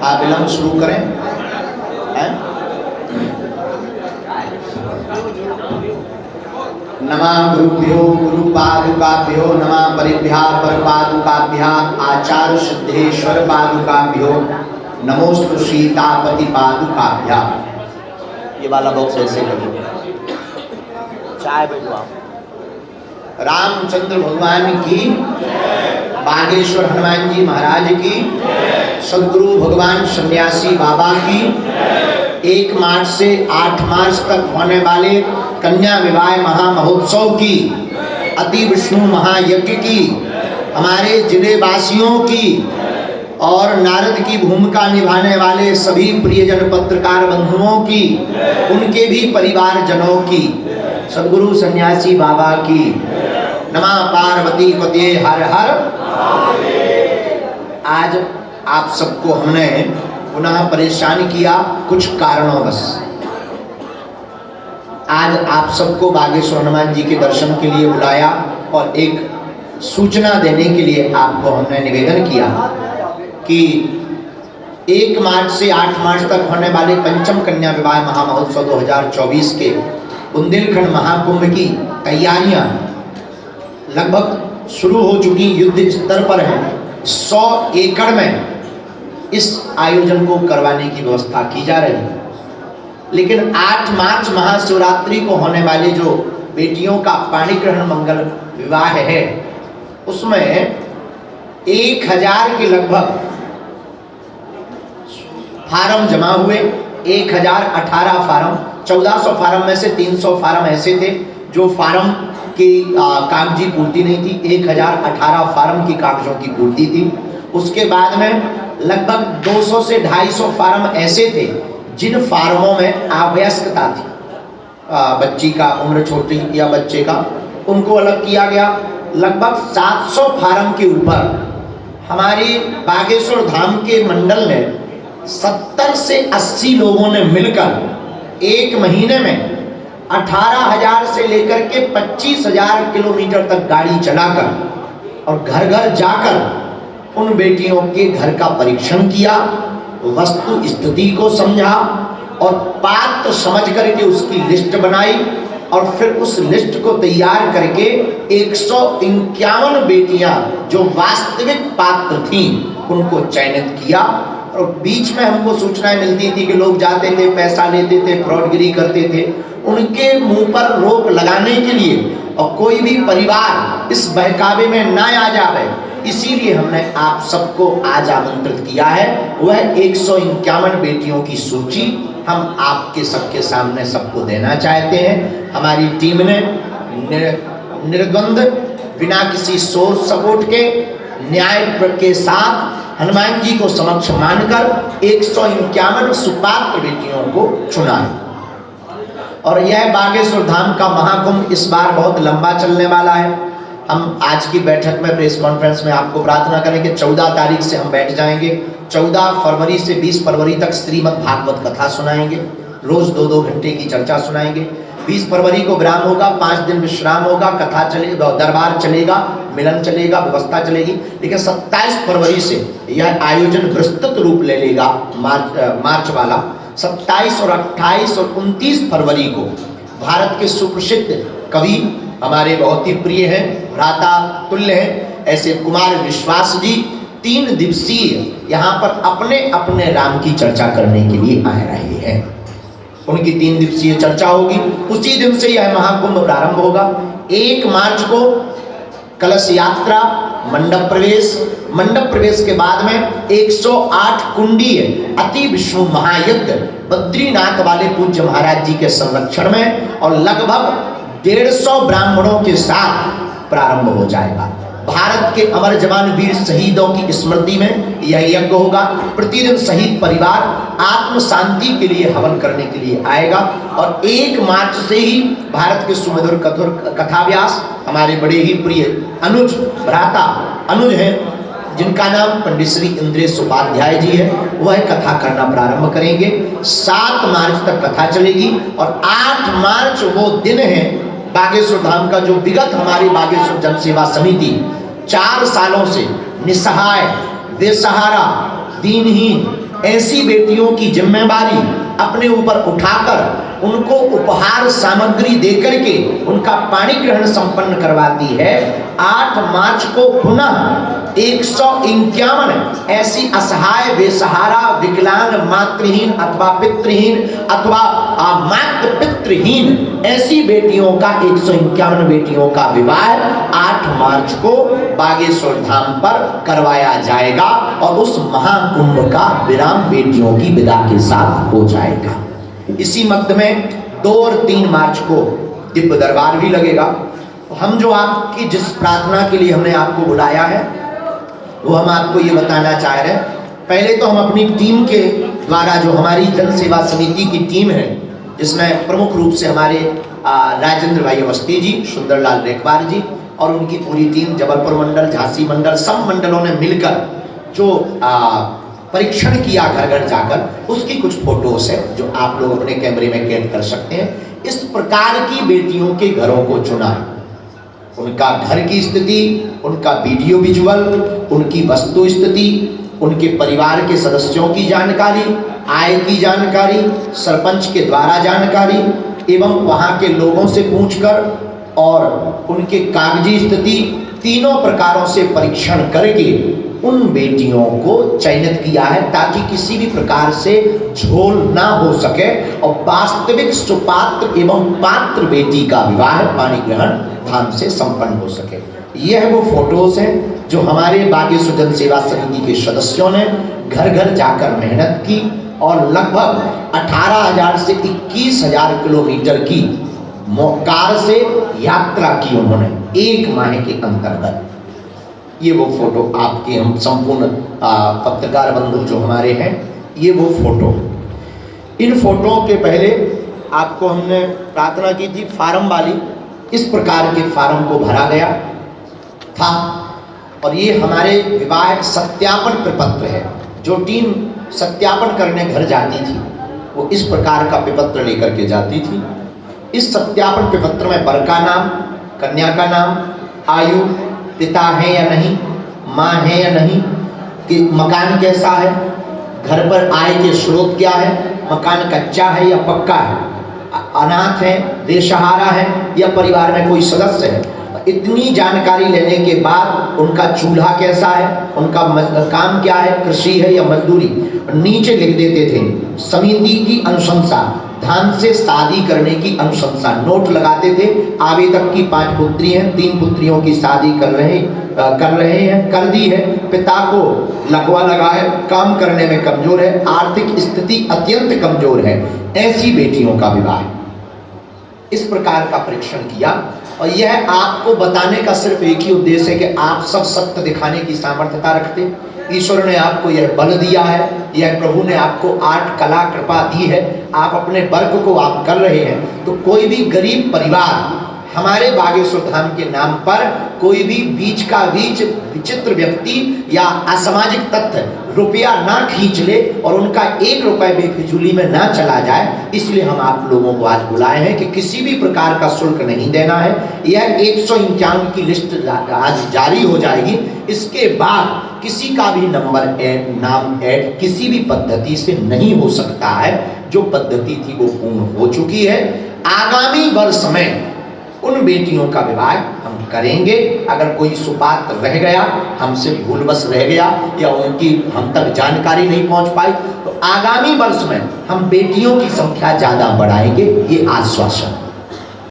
आप विलंब शुरू करें हैं? नमः गुरुभ्यो गुरुपादुकाभ्यो नमः परिभ्या परपादुकाभ्या आचार्य सिद्धेश्वर पादुकाभ्यो नमोस्तु सीतापति पादुकाभ्या। ये वाला बॉक्स ऐसे करो, चाय बैठो। रामचंद्र भगवान की, बागेश्वर हनुमान जी महाराज की, सदगुरु भगवान सन्यासी बाबा की, 1 मार्च से 8 मार्च तक होने वाले कन्या विवाह महामहोत्सव की, अति विष्णु महायज्ञ की, हमारे जिले वासियों की और नारद की भूमिका निभाने वाले सभी प्रियजन पत्रकार बंधुओं की, उनके भी परिवार जनों की, सदगुरु सन्यासी बाबा की। नमः पार्वती पते हर हर। आज आप सबको हमने पुनः परेशान किया कुछ कारणोंवश। आज आप सबको बागेश्वर हनुमान जी के दर्शन के लिए बुलाया और एक सूचना देने के लिए आपको हमने निवेदन किया कि 1 मार्च से 8 मार्च तक होने वाले पंचम कन्या विवाह महामहोत्सव 2024 के बुंदेलखंड महाकुंभ की तैयारियां लगभग शुरू हो चुकी, युद्ध स्तर पर है। 100 एकड़ में इस आयोजन को करवाने की व्यवस्था की जा रही है। लेकिन 8 मार्च महाशिवरात्रि को होने वाले जो बेटियों का पाणी ग्रहण मंगल विवाह है, उसमें 1000 के लगभग फार्म जमा हुए। 1018 फार्म, 1400 फार्म में से 300 फार्म ऐसे थे जो फार्म की कागजी पूर्ति नहीं थी। 1018 फार्म की कागजों की पूर्ति थी। उसके बाद में लगभग 200 से 250 फार्म ऐसे थे जिन फार्मों में अवयस्कता थी, बच्ची का उम्र छोटी या बच्चे का, उनको अलग किया गया। लगभग 700 फार्म के ऊपर हमारी बागेश्वर धाम के मंडल में 70 से 80 लोगों ने मिलकर 1 महीने में 18,000 से लेकर के 25,000 किलोमीटर तक गाड़ी चलाकर और घर घर जाकर उन बेटियों के घर का परीक्षण किया, वस्तु स्थिति को समझा और पात्र समझ करके उसकी लिस्ट बनाई और फिर उस लिस्ट को तैयार करके 151 बेटियां जो वास्तविक पात्र थीं उनको चयनित किया। और बीच में हमको सूचनाएं मिलती थी कि लोग जाते थे, पैसा लेते थे, फ्रॉडगिरी करते थे। उनके मुंह पर रोक लगाने के लिए और कोई भी परिवार इस बहकावे में ना आ जाए, इसीलिए हमने आप सबको आज आमंत्रित किया है। वह 151 बेटियों की सूची हम आपके सबके सामने सबको देना चाहते हैं। हमारी टीम ने निर्द्वंद, बिना किसी सोर्स सपोर्ट के, न्याय के साथ हनुमान जी को समक्ष मानकर 151 सुपात्र बेटियों को चुना है। और यह बागेश्वर धाम का महाकुंभ इस बार बहुत लंबा चलने वाला है। हम आज की बैठक में, प्रेस कॉन्फ्रेंस में आपको प्रार्थना करेंगे। 14 तारीख से हम बैठ जाएंगे। 14 फरवरी से 20 फरवरी तक श्रीमद् भागवत कथा सुनाएंगे, रोज 2-2 घंटे की चर्चा सुनाएंगे। 20 फरवरी को विराम होगा, 5 दिन विश्राम होगा, कथा चलेगा, दरबार चलेगा, मिलन चलेगा, व्यवस्था चलेगी। लेकिन 27 फरवरी से यह आयोजन विस्तृत रूप ले लेगा, मार्च वाला। 27 और 28 और 29 फरवरी को भारत के सुप्रसिद्ध कवि, हमारे बहुत ही प्रिय हैं, भ्राता तुल्य हैं, ऐसे कुमार विश्वास जी 3 दिवसीय यहाँ पर अपने अपने राम की चर्चा करने के लिए आ रहे हैं। उनकी 3 दिवसीय चर्चा होगी। उसी दिन से यह महाकुंभ प्रारंभ होगा। 1 मार्च को कलश यात्रा, मंडप प्रवेश के बाद में 108 कुंडीय अति विष्णु महायज्ञ बद्रीनाथ वाले पूज्य महाराज जी के संरक्षण में और लगभग 150 ब्राह्मणों के साथ प्रारंभ हो जाएगा। भारत के अमर जवान वीर शहीदों की स्मृति में यह यज्ञ होगा। प्रतिदिन शहीद परिवार आत्म शांति के लिए हवन करने के लिए आएगा। और 1 मार्च से ही भारत के सुमधुर कथाव्यास हमारे बड़े ही प्रिय अनुज, भ्राता अनुज हैं, जिनका नाम पंडित श्री इंद्रेश उपाध्याय जी है, वह कथा करना प्रारंभ करेंगे। 7 मार्च तक कथा चलेगी और 8 मार्च वो दिन है बागेश्वर धाम का जो विगत हमारी बागेश्वर जन सेवा समिति 4 सालों से निसहाय, बेसहारा, दीनहीन, ऐसी बेटियों की जिम्मेदारी अपने ऊपर उठाकर उनको उपहार सामग्री देकर के उनका पाणी ग्रहण संपन्न करवाती है। 8 मार्च को पुनः 151 ऐसी असहाय, बेसहारा, विकलांग, मातृहीन अथवा पितृहीन अथवा मातृ पितृहीन ऐसी बेटियों का 151 बेटियों का विवाह 8 मार्च को बागेश्वर धाम पर करवाया जाएगा और उस महाकुंभ का विराम बेटियों की विदा के साथ हो जाएगा। इसी मध्य में 2 और 3 मार्च को दिव्य दरबार भी लगेगा। हम जो आपकी जिस प्रार्थना के लिए हमने आपको बुलाया है वो हम आपको ये बताना चाह रहे हैं। पहले तो हम अपनी टीम के द्वारा, जो हमारी जन सेवा समिति की टीम है जिसमें प्रमुख रूप से हमारे राजेंद्र भाई अवस्थी जी, सुंदरलाल रेखवार जी और उनकी पूरी टीम, जबलपुर मंडल, झांसी मंडल, सब मंडलों ने मिलकर जो परीक्षण किया घर घर जाकर, उसकी कुछ फोटोज है जो आप लोग अपने कैमरे में कैद कर सकते हैं। इस प्रकार की बेटियों के घरों को चुना, उनका घर की स्थिति, उनका वीडियो विजुअल, उनकी वस्तु स्थिति, उनके परिवार के सदस्यों की जानकारी, आय की जानकारी, सरपंच के द्वारा जानकारी एवं वहाँ के लोगों से पूछकर और उनके कागजी स्थिति, तीनों प्रकारों से परीक्षण करके उन बेटियों को चयनित किया है ताकि किसी भी प्रकार से झोल ना हो सके और वास्तविक सुपात्र एवं पात्र बेटी का विवाह पाणी ग्रहण धाम से संपन्न हो सके। यह वो फोटोज हैं जो हमारे बागेश्वर जन सेवा समिति के सदस्यों ने घर घर जाकर मेहनत की और लगभग 18,000 से 21,000 किलोमीटर की कार से यात्रा की उन्होंने 1 माह के अंतर्गत। ये वो फोटो आपके हम संपूर्ण पत्रकार बंधु जो हमारे हैं, ये वो फोटो। इन फोटो के पहले आपको हमने प्रार्थना की थी फार्म वाली, इस प्रकार के फार्म को भरा गया था और ये हमारे विवाह सत्यापन प्रपत्र है। जो टीम सत्यापन करने घर जाती थी वो इस प्रकार का प्रपत्र लेकर के जाती थी। इस सत्यापन प्रपत्र में वर का नाम, कन्या का नाम, आयु, पिता है या नहीं, माँ है या नहीं, कि मकान कैसा है, घर पर आय के स्रोत क्या है, मकान कच्चा है या पक्का है, अनाथ है, बेसहारा है या परिवार में कोई सदस्य है। इतनी जानकारी लेने के बाद उनका चूल्हा कैसा है, उनका काम क्या है, कृषि है या मजदूरी, नीचे लिख देते थे समिति की अनुशंसा, धाम से शादी करने की अनुशंसा, नोट लगाते थे। आवेदक की 5 पुत्री हैं, 3 पुत्रियों की शादी कर रहे हैं, कर दी है। पिता को लगवा लगा है, काम करने में कमजोर है, आर्थिक स्थिति अत्यंत कमजोर है, ऐसी बेटियों का विवाह। इस प्रकार का परीक्षण किया और यह आपको बताने का सिर्फ एक ही उद्देश्य है कि आप सब सत्य दिखाने की सामर्थ्यता रखते। ईश्वर ने आपको यह बल दिया है, यह प्रभु ने आपको आर्ट कला कृपा दी है, आप अपने वर्क को आप कर रहे हैं। तो कोई भी गरीब परिवार हमारे बागेश्वर धाम के नाम पर कोई भी बीच का बीच विचित्र व्यक्ति या असामाजिक तत्व रुपया ना खींच ले और उनका 1 रुपए बेफिजूली में ना चला जाए, इसलिए हम आप लोगों को आज बुलाए हैं कि किसी भी प्रकार का शुल्क नहीं देना है। यह 151 की लिस्ट आज जारी हो जाएगी। इसके बाद किसी का भी नाम ऐड किसी भी पद्धति से नहीं हो सकता है। जो पद्धति थी वो पूर्ण हो चुकी है। आगामी वर्ष में उन बेटियों का विवाह हम करेंगे। अगर कोई सुपात्र रह गया, हमसे भूलवश रह गया या उनकी हम तक जानकारी नहीं पहुंच पाई, तो आगामी वर्ष में हम बेटियों की संख्या ज्यादा बढ़ाएंगे, ये आश्वासन।